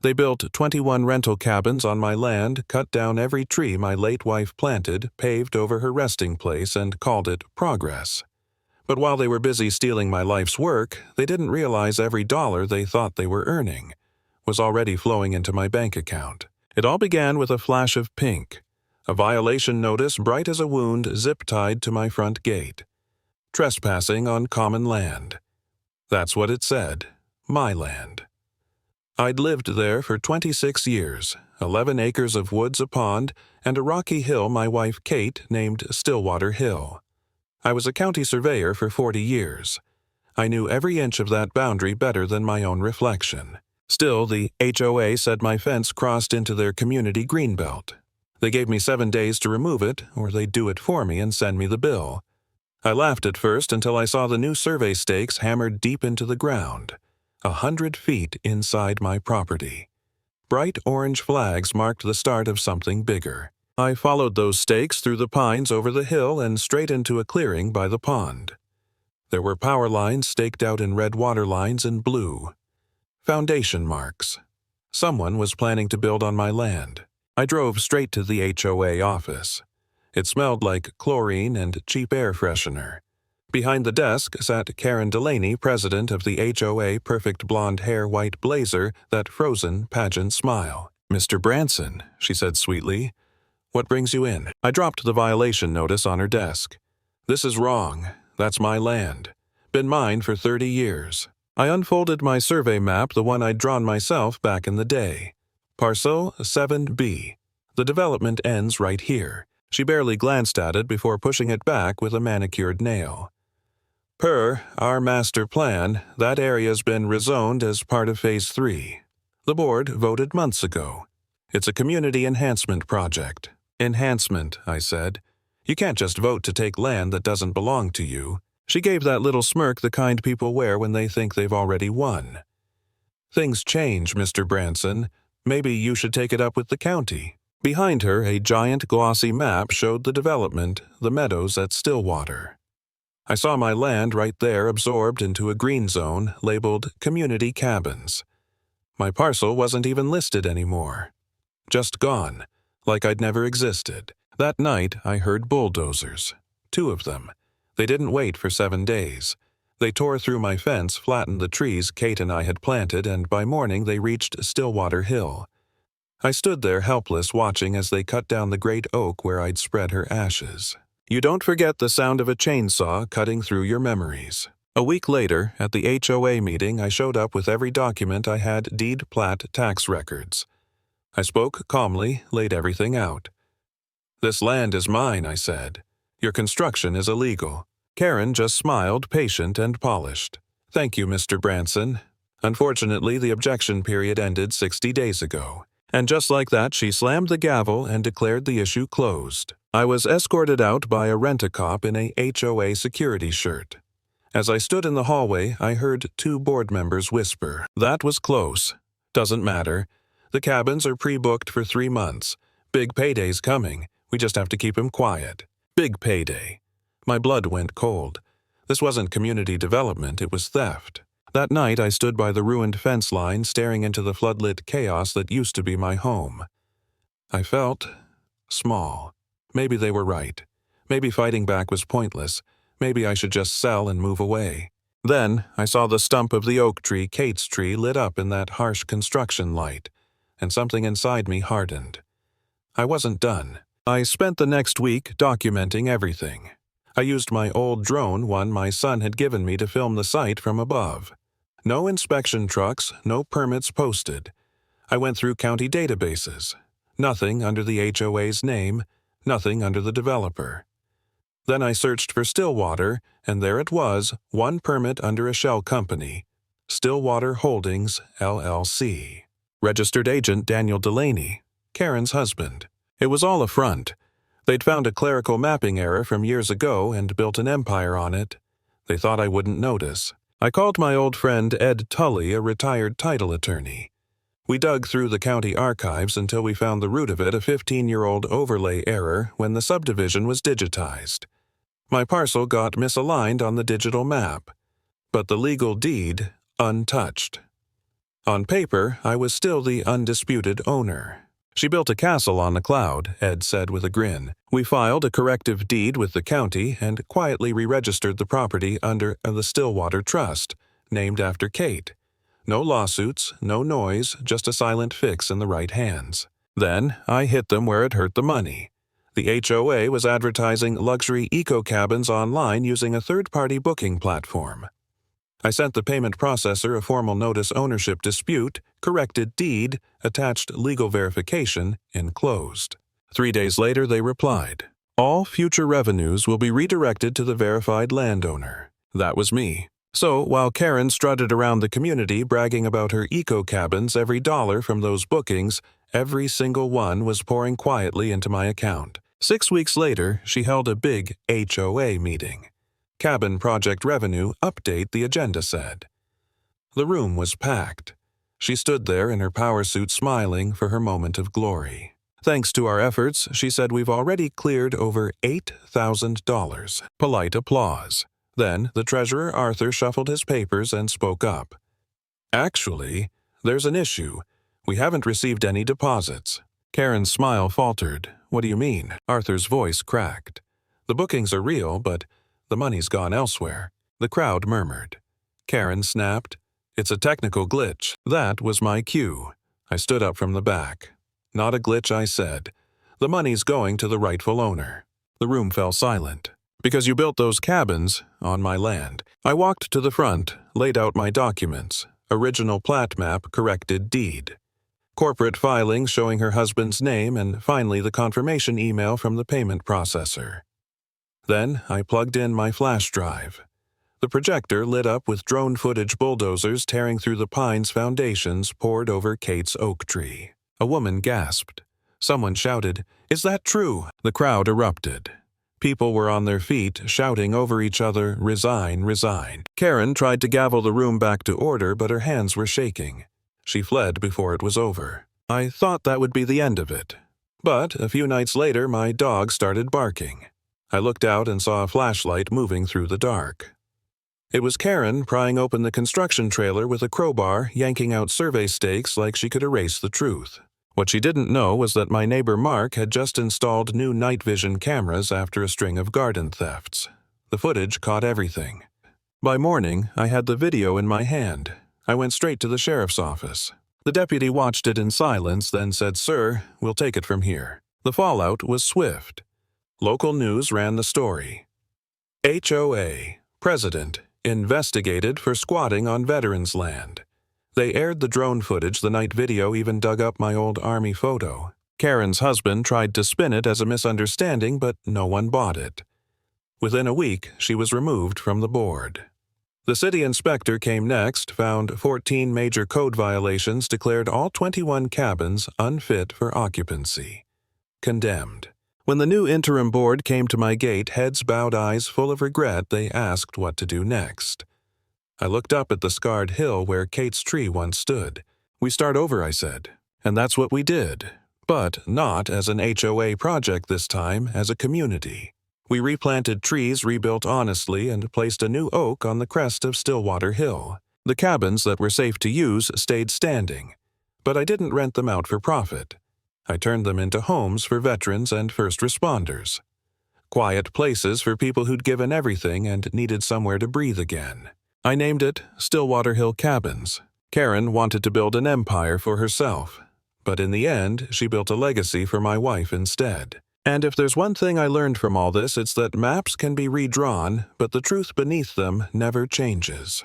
They built 21 rental cabins on my land, cut down every tree my late wife planted, paved over her resting place, and called it progress. But while they were busy stealing my life's work, they didn't realize every dollar they thought they were earning was already flowing into my bank account. It all began with a flash of pink, a violation notice bright as a wound zip-tied to my front gate. Trespassing on common land. That's what it said, my land. I'd lived there for 26 years, 11 acres of woods, a pond, and a rocky hill my wife Kate named Stillwater Hill. I was a county surveyor for 40 years. I knew every inch of that boundary better than my own reflection. Still, the HOA said my fence crossed into their community greenbelt. They gave me 7 days to remove it, or they'd do it for me and send me the bill. I laughed at first until I saw the new survey stakes hammered deep into the ground, 100 feet inside my property. Bright orange flags marked the start of something bigger. I followed those stakes through the pines over the hill and straight into a clearing by the pond. There were power lines staked out in red water lines in blue. Foundation marks. Someone was planning to build on my land. I drove straight to the HOA office. It smelled like chlorine and cheap air freshener. Behind the desk sat Karen Delaney, president of the HOA, perfect blonde hair, white blazer, that frozen pageant smile. "Mr. Branson," she said sweetly, "what brings you in?" I dropped the violation notice on her desk. "This is wrong. That's my land. Been mine for 30 years. I unfolded my survey map, the one I'd drawn myself back in the day. Parcel 7B. The development ends right here." She barely glanced at it before pushing it back with a manicured nail. "Per our master plan, that area's been rezoned as part of Phase 3. The board voted months ago. It's a community enhancement project." "Enhancement," I said. "You can't just vote to take land that doesn't belong to you." She gave that little smirk the kind people wear when they think they've already won. "Things change, Mr. Branson. Maybe you should take it up with the county." Behind her, a giant glossy map showed the development, the meadows at Stillwater. I saw my land right there absorbed into a green zone labeled Community Cabins. My parcel wasn't even listed anymore. Just gone, like I'd never existed. That night, I heard bulldozers. 2 of them. They didn't wait for 7 days. They tore through my fence, flattened the trees Kate and I had planted, and by morning they reached Stillwater Hill. I stood there helpless, watching as they cut down the great oak where I'd spread her ashes. You don't forget the sound of a chainsaw cutting through your memories. A week later, at the HOA meeting, I showed up with every document I had, deed, plat, tax records. I spoke calmly, laid everything out. "This land is mine," I said. "Your construction is illegal." Karen just smiled, patient and polished. "Thank you, Mr. Branson. Unfortunately, the objection period ended 60 days ago." And just like that, she slammed the gavel and declared the issue closed. I was escorted out by a rent-a-cop in a HOA security shirt. As I stood in the hallway, I heard 2 board members whisper, "That was close. Doesn't matter. The cabins are pre-booked for 3 months. Big payday's coming. We just have to keep him quiet." Big payday. My blood went cold. This wasn't community development, it was theft. That night, I stood by the ruined fence line, staring into the floodlit chaos that used to be my home. I felt small. Maybe they were right. Maybe fighting back was pointless. Maybe I should just sell and move away. Then, I saw the stump of the oak tree, Kate's tree, lit up in that harsh construction light, and something inside me hardened. I wasn't done. I spent the next week documenting everything. I used my old drone, one my son had given me, to film the site from above. No inspection trucks, no permits posted. I went through county databases. Nothing under the HOA's name, nothing under the developer. Then I searched for Stillwater, and there it was, 1 permit under a shell company, Stillwater Holdings, LLC. Registered agent Daniel Delaney, Karen's husband. It was all a front. They'd found a clerical mapping error from years ago and built an empire on it. They thought I wouldn't notice. I called my old friend Ed Tully, a retired title attorney. We dug through the county archives until we found the root of it, a 15-year-old overlay error when the subdivision was digitized. My parcel got misaligned on the digital map, but the legal deed untouched. On paper, I was still the undisputed owner. She built a castle on the cloud, Ed said with a grin. We filed a corrective deed with the county and quietly re-registered the property under the Stillwater Trust, named after Kate. No lawsuits, no noise, just a silent fix in the right hands. Then, I hit them where it hurt the money. The HOA was advertising luxury eco-cabins online using a third-party booking platform. I sent the payment processor a formal notice ownership dispute, corrected deed, attached legal verification, enclosed. 3 days later, they replied, "All future revenues will be redirected to the verified landowner." That was me. So, while Karen strutted around the community bragging about her eco-cabins, every dollar from those bookings, every single one was pouring quietly into my account. 6 weeks later, she held a big HOA meeting. Cabin project revenue update, the agenda said. The room was packed. She stood there in her power suit smiling for her moment of glory. Thanks to our efforts, she said, we've already cleared over $8,000. Polite applause. Then the treasurer Arthur shuffled his papers and spoke up. Actually, there's an issue. We haven't received any deposits. Karen's smile faltered. What do you mean? Arthur's voice cracked. The bookings are real, but the money's gone elsewhere. The crowd murmured. Karen snapped. It's a technical glitch. That was my cue. I stood up from the back. Not a glitch, I said. The money's going to the rightful owner. The room fell silent. Because you built those cabins on my land. I walked to the front, laid out my documents. Original plat map, corrected deed. Corporate filings showing her husband's name, and finally the confirmation email from the payment processor. Then I plugged in my flash drive. The projector lit up with drone footage bulldozers tearing through the pine's foundations poured over Kate's oak tree. A woman gasped. Someone shouted, "Is that true?" The crowd erupted. People were on their feet, shouting over each other, "Resign, resign." Karen tried to gavel the room back to order, but her hands were shaking. She fled before it was over. I thought that would be the end of it. But a few nights later, my dog started barking. I looked out and saw a flashlight moving through the dark. It was Karen prying open the construction trailer with a crowbar, yanking out survey stakes like she could erase the truth. What she didn't know was that my neighbor Mark had just installed new night vision cameras after a string of garden thefts. The footage caught everything. By morning, I had the video in my hand. I went straight to the sheriff's office. The deputy watched it in silence, then said, "Sir, we'll take it from here." The fallout was swift. Local news ran the story. HOA, president, investigated for squatting on veterans' land. They aired the drone footage. The night video even dug up my old army photo. Karen's husband tried to spin it as a misunderstanding, but no one bought it. Within a week, she was removed from the board. The city inspector came next, found 14 major code violations, declared all 21 cabins unfit for occupancy. Condemned. When the new interim board came to my gate, heads bowed, eyes full of regret, they asked what to do next. I looked up at the scarred hill where Kate's tree once stood. "We start over," I said. And that's what we did. But not as an HOA project this time, as a community. We replanted trees, rebuilt honestly, and placed a new oak on the crest of Stillwater Hill. The cabins that were safe to use stayed standing. But I didn't rent them out for profit. I turned them into homes for veterans and first responders. Quiet places for people who'd given everything and needed somewhere to breathe again. I named it Stillwater Hill Cabins. Karen wanted to build an empire for herself. But in the end, she built a legacy for my wife instead. And if there's one thing I learned from all this, it's that maps can be redrawn, but the truth beneath them never changes.